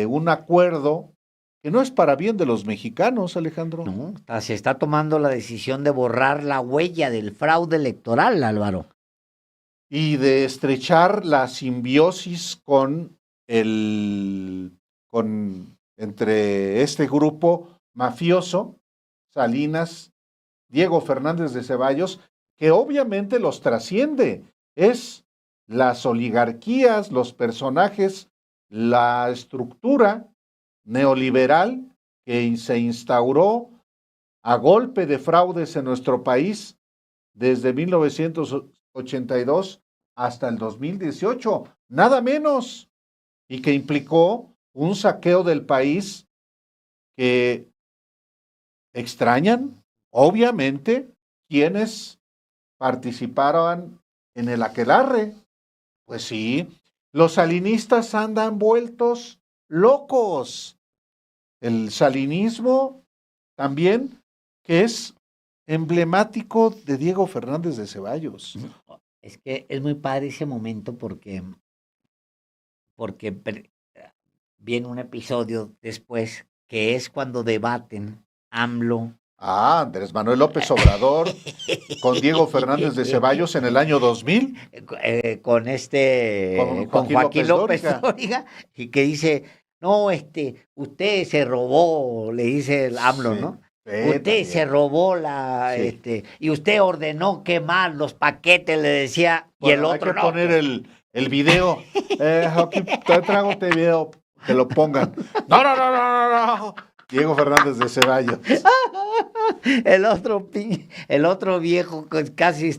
[SPEAKER 1] un acuerdo que no es para bien de los mexicanos, Alejandro.
[SPEAKER 2] No, se está tomando la decisión de borrar la huella del fraude electoral, Álvaro.
[SPEAKER 1] Y de estrechar la simbiosis entre este grupo mafioso, Salinas, Diego Fernández de Ceballos, que obviamente los trasciende. Es las oligarquías, los personajes, la estructura neoliberal que se instauró a golpe de fraudes en nuestro país desde 1982 hasta el 2018, nada menos, y que implicó un saqueo del país que extrañan, obviamente, quienes participaron en el aquelarre. Pues sí, los salinistas andan vueltos locos. El salinismo también, que es emblemático de Diego Fernández de Ceballos.
[SPEAKER 2] Es que es muy padre ese momento porque viene un episodio después que es cuando debaten AMLO.
[SPEAKER 1] Andrés Manuel López Obrador con Diego Fernández de Ceballos en el año 2000.
[SPEAKER 2] Con Joaquín López Dóriga, y que dice, no, usted se robó, le dice el AMLO,
[SPEAKER 1] Sí.
[SPEAKER 2] ¿no?
[SPEAKER 1] Usted
[SPEAKER 2] Usted se robó y usted ordenó quemar los paquetes, le decía, y el otro
[SPEAKER 1] hay que
[SPEAKER 2] no.
[SPEAKER 1] poner el video. Aquí traigo este video, que lo pongan. No. Diego Fernández de Ceballos.
[SPEAKER 2] El otro viejo, casi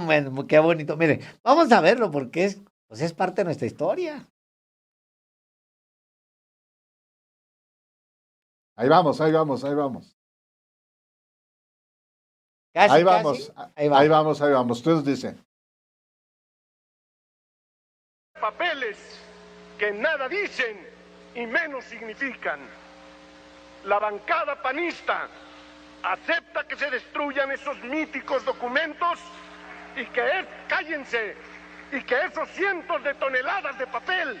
[SPEAKER 2] bueno, qué bonito. Mire, vamos a verlo porque es parte de nuestra historia.
[SPEAKER 1] Ahí vamos.
[SPEAKER 2] Casi,
[SPEAKER 1] Ahí
[SPEAKER 2] casi.
[SPEAKER 1] vamos. Ustedes dicen.
[SPEAKER 7] Papeles que nada dicen y menos significan. La bancada panista acepta que se destruyan esos míticos documentos y cállense, y que esos cientos de toneladas de papel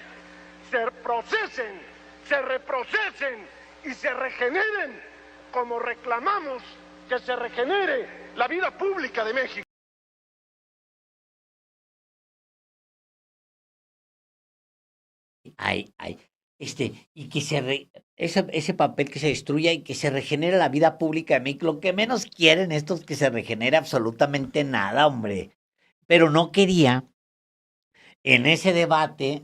[SPEAKER 7] se procesen, se reprocesen y se regeneren como reclamamos que se regenere la vida pública de México.
[SPEAKER 2] Y que ese papel que se destruya y que se regenere la vida pública de México. Lo que menos quieren estos es que se regenere absolutamente nada, hombre. Pero no quería en ese debate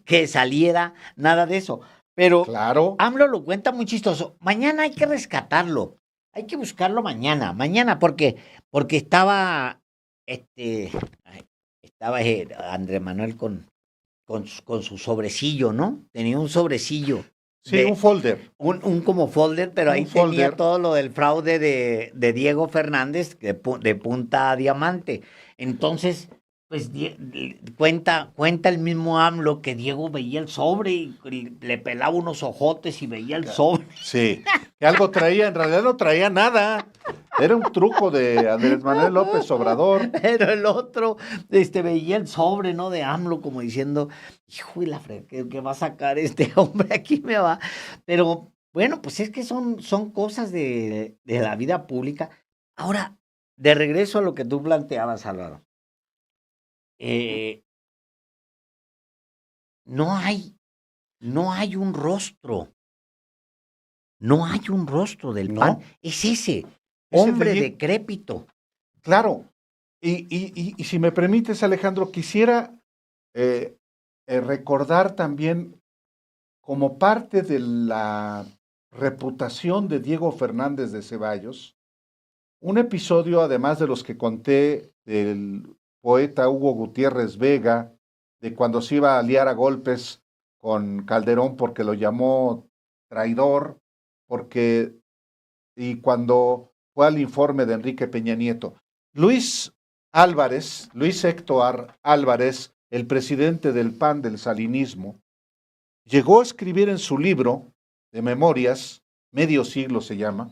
[SPEAKER 2] que saliera nada de eso. Pero
[SPEAKER 1] Claro.
[SPEAKER 2] AMLO lo cuenta muy chistoso. Mañana hay que rescatarlo. Hay que buscarlo mañana, porque estaba Andrés Manuel con su sobrecillo, ¿no? Tenía un sobrecillo.
[SPEAKER 1] Sí, un folder.
[SPEAKER 2] Un como folder, pero ahí tenía todo lo del fraude de Diego Fernández de punta a diamante. Entonces, pues cuenta el mismo AMLO que Diego veía el sobre y le pelaba unos ojotes y veía el sobre.
[SPEAKER 1] Sí, que algo traía, en realidad no traía nada. Era un truco de Andrés Manuel López Obrador.
[SPEAKER 2] Pero el otro, veía el sobre, ¿no? De AMLO, como diciendo, hijo de la ¿qué va a sacar este hombre? Aquí me va. Pero, bueno, pues es que son cosas de la vida pública. Ahora, de regreso a lo que tú planteabas, Álvaro. No hay un rostro. No hay un rostro del
[SPEAKER 1] No.
[SPEAKER 2] PAN. Es ese,
[SPEAKER 1] Es el
[SPEAKER 2] hombre
[SPEAKER 1] de-
[SPEAKER 2] decrépito.
[SPEAKER 1] Claro. Y si me permites, Alejandro, quisiera recordar también como parte de la reputación de Diego Fernández de Ceballos, un episodio, además de los que conté del poeta Hugo Gutiérrez Vega, de cuando se iba a liar a golpes con Calderón porque lo llamó traidor, y cuando fue al informe de Enrique Peña Nieto. Luis Héctor Álvarez, el presidente del PAN del salinismo, llegó a escribir en su libro de memorias, Medio Siglo se llama,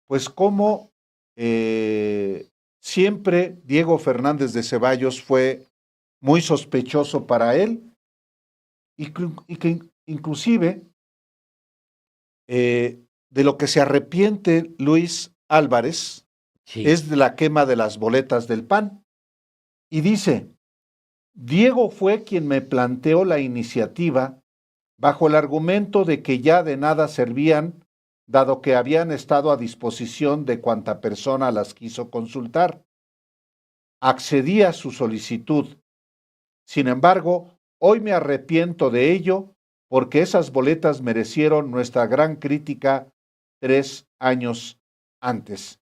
[SPEAKER 1] pues cómo siempre Diego Fernández de Ceballos fue muy sospechoso para él y que inclusive de lo que se arrepiente Luis Álvarez
[SPEAKER 2] Sí.
[SPEAKER 1] es de la quema de las boletas del PAN. Y dice, Diego fue quien me planteó la iniciativa bajo el argumento de que ya de nada servían, dado que habían estado a disposición de cuanta persona las quiso consultar. Accedí a su solicitud. Sin embargo, hoy me arrepiento de ello porque esas boletas merecieron nuestra gran crítica 3 años antes.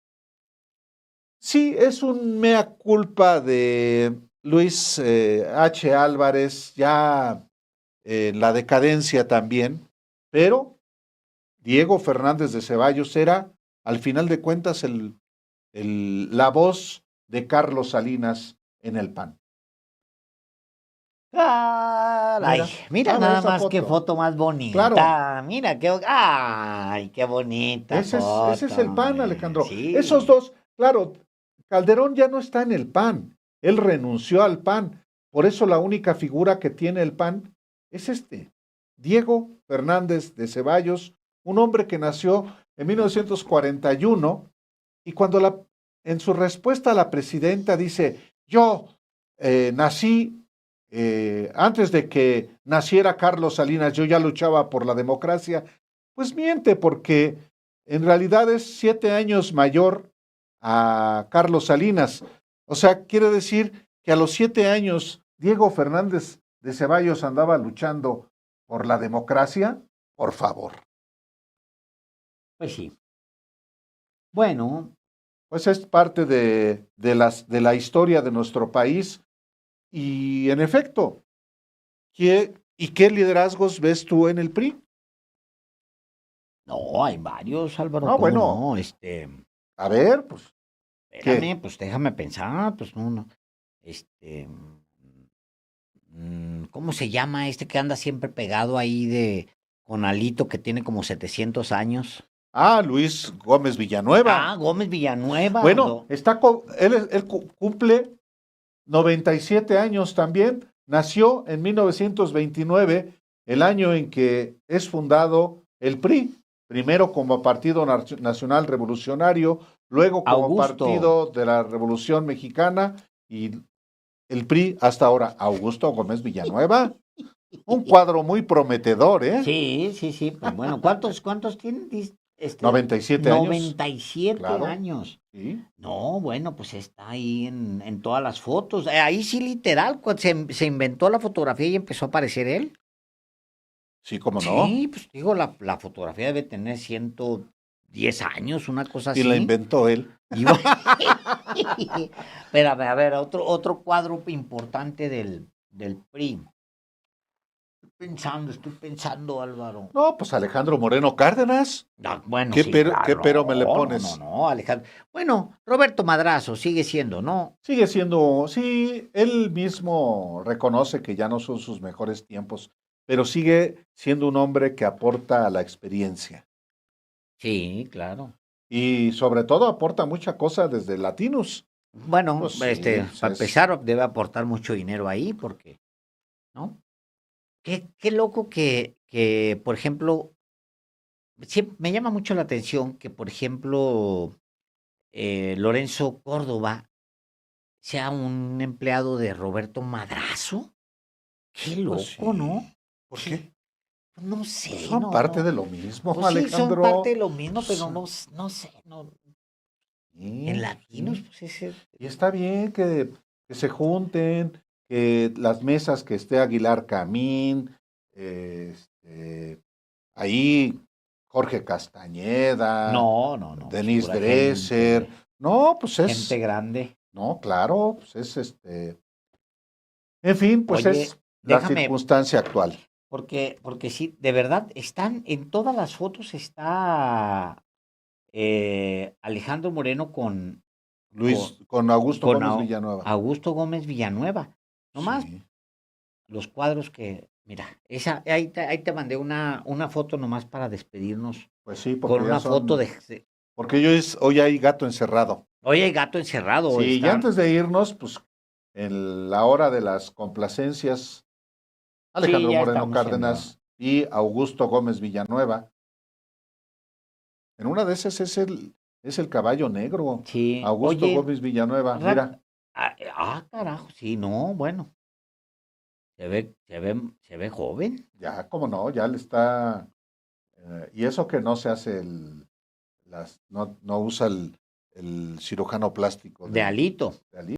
[SPEAKER 1] Sí, es un mea culpa de Luis H. Álvarez, ya la decadencia también, pero Diego Fernández de Ceballos era, al final de cuentas, la voz de Carlos Salinas en el PAN.
[SPEAKER 2] Caray, mira nada
[SPEAKER 1] esa
[SPEAKER 2] más qué foto más bonita.
[SPEAKER 1] Claro.
[SPEAKER 2] Mira ay, qué bonita
[SPEAKER 1] Ese es el
[SPEAKER 2] foto,
[SPEAKER 1] PAN,
[SPEAKER 2] hombre.
[SPEAKER 1] Alejandro.
[SPEAKER 2] Sí.
[SPEAKER 1] Esos dos, claro, Calderón ya no está en el PAN. Él renunció al PAN. Por eso la única figura que tiene el PAN es Diego Fernández de Ceballos, un hombre que nació en 1941 y cuando en su respuesta a la presidenta dice, yo nací antes de que naciera Carlos Salinas, yo ya luchaba por la democracia, pues miente porque en realidad es 7 años mayor a Carlos Salinas. O sea, quiere decir que a los 7 años Diego Fernández de Ceballos andaba luchando por la democracia, por favor.
[SPEAKER 2] Pues sí. Bueno.
[SPEAKER 1] Pues es parte de la historia de nuestro país y en efecto, ¿qué liderazgos ves tú en el PRI?
[SPEAKER 2] No, hay varios, Álvaro.
[SPEAKER 1] No,
[SPEAKER 2] ¿cómo
[SPEAKER 1] bueno.
[SPEAKER 2] no?
[SPEAKER 1] A ver, pues.
[SPEAKER 2] Espérame, pues déjame pensar, pues no. ¿Cómo se llama que anda siempre pegado ahí con Alito, que tiene como 700 años?
[SPEAKER 1] Luis Gómez Villanueva.
[SPEAKER 2] Gómez Villanueva.
[SPEAKER 1] Bueno, él cumple 97 años también. Nació en 1929, el año en que es fundado el PRI. Primero como Partido Nacional Revolucionario, luego como Partido de la Revolución Mexicana y el PRI hasta ahora. Augusto Gómez Villanueva. Un cuadro muy prometedor, ¿eh?
[SPEAKER 2] Sí. Pues bueno, ¿cuántos tienen?
[SPEAKER 1] 97 años.
[SPEAKER 2] 97
[SPEAKER 1] claro.
[SPEAKER 2] años.
[SPEAKER 1] Sí.
[SPEAKER 2] No, bueno, pues está ahí en todas las fotos. Ahí sí, literal, cuando se inventó la fotografía y empezó a aparecer él.
[SPEAKER 1] Sí, cómo no.
[SPEAKER 2] Sí, pues digo, la fotografía debe tener 110 años, una cosa así.
[SPEAKER 1] Y la inventó él.
[SPEAKER 2] Pero a ver, otro cuadro importante del PRI. Estoy pensando, Álvaro.
[SPEAKER 1] No, pues Alejandro Moreno Cárdenas.
[SPEAKER 2] Bueno,
[SPEAKER 1] ¿Qué
[SPEAKER 2] sí,
[SPEAKER 1] pero,
[SPEAKER 2] claro.
[SPEAKER 1] ¿Qué pero me le pones?
[SPEAKER 2] No, Alejandro. Bueno, Roberto Madrazo sigue siendo, ¿no?
[SPEAKER 1] Sigue siendo, sí, él mismo reconoce que ya no son sus mejores tiempos, pero sigue siendo un hombre que aporta a la experiencia.
[SPEAKER 2] Sí, claro.
[SPEAKER 1] Y sobre todo aporta mucha cosa desde Latinos.
[SPEAKER 2] Bueno,
[SPEAKER 1] Pues sí,
[SPEAKER 2] para
[SPEAKER 1] es-
[SPEAKER 2] empezar, debe aportar mucho dinero ahí, porque, ¿no? Qué loco que, por ejemplo, me llama mucho la atención que, por ejemplo, Lorenzo Córdoba sea un empleado de Roberto Madrazo. Qué
[SPEAKER 1] Pues
[SPEAKER 2] loco,
[SPEAKER 1] sí.
[SPEAKER 2] ¿no?
[SPEAKER 1] ¿Por qué?
[SPEAKER 2] No sé,
[SPEAKER 1] Son
[SPEAKER 2] no,
[SPEAKER 1] parte
[SPEAKER 2] no.
[SPEAKER 1] de lo mismo,
[SPEAKER 2] Pues sí, son
[SPEAKER 1] Alejandro.
[SPEAKER 2] parte de lo mismo, pero
[SPEAKER 1] Pues,
[SPEAKER 2] no sé, no.
[SPEAKER 1] sí,
[SPEAKER 2] En latinos,
[SPEAKER 1] sí.
[SPEAKER 2] pues ese.
[SPEAKER 1] Y está bien que se junten, que las mesas que esté Aguilar Camín, ahí Jorge Castañeda,
[SPEAKER 2] No, pues
[SPEAKER 1] Denise
[SPEAKER 2] pura
[SPEAKER 1] Dresser.
[SPEAKER 2] gente,
[SPEAKER 1] No, pues
[SPEAKER 2] gente
[SPEAKER 1] es,
[SPEAKER 2] grande.
[SPEAKER 1] no, claro, pues es en fin, pues
[SPEAKER 2] Oye,
[SPEAKER 1] es la
[SPEAKER 2] déjame,
[SPEAKER 1] circunstancia actual.
[SPEAKER 2] porque sí, de verdad, están, en todas las fotos está Alejandro Moreno con,
[SPEAKER 1] Con Augusto
[SPEAKER 2] con
[SPEAKER 1] Gómez Villanueva.
[SPEAKER 2] Augusto Gómez Villanueva. Nomás
[SPEAKER 1] Sí,
[SPEAKER 2] los cuadros que, mira, ahí te mandé una foto nomás para despedirnos
[SPEAKER 1] pues sí,
[SPEAKER 2] con
[SPEAKER 1] porque ya
[SPEAKER 2] una foto
[SPEAKER 1] son,
[SPEAKER 2] de,
[SPEAKER 1] porque hoy hay gato encerrado.
[SPEAKER 2] oye, hay gato encerrado,
[SPEAKER 1] Sí, y
[SPEAKER 2] está,
[SPEAKER 1] antes de irnos, pues en la hora de las complacencias,
[SPEAKER 2] sí,
[SPEAKER 1] Alejandro
[SPEAKER 2] ya
[SPEAKER 1] Moreno
[SPEAKER 2] estamos en la,
[SPEAKER 1] Cárdenas y Augusto Gómez Villanueva. En una de esas es el caballo negro,
[SPEAKER 2] sí,
[SPEAKER 1] Augusto
[SPEAKER 2] oye,
[SPEAKER 1] Gómez Villanueva. Mira,
[SPEAKER 2] carajo, sí, no, bueno, se ve joven,
[SPEAKER 1] ya, cómo no, ya le está. Y eso que no se hace no usa el cirujano plástico
[SPEAKER 2] de alito.
[SPEAKER 1] de Ali.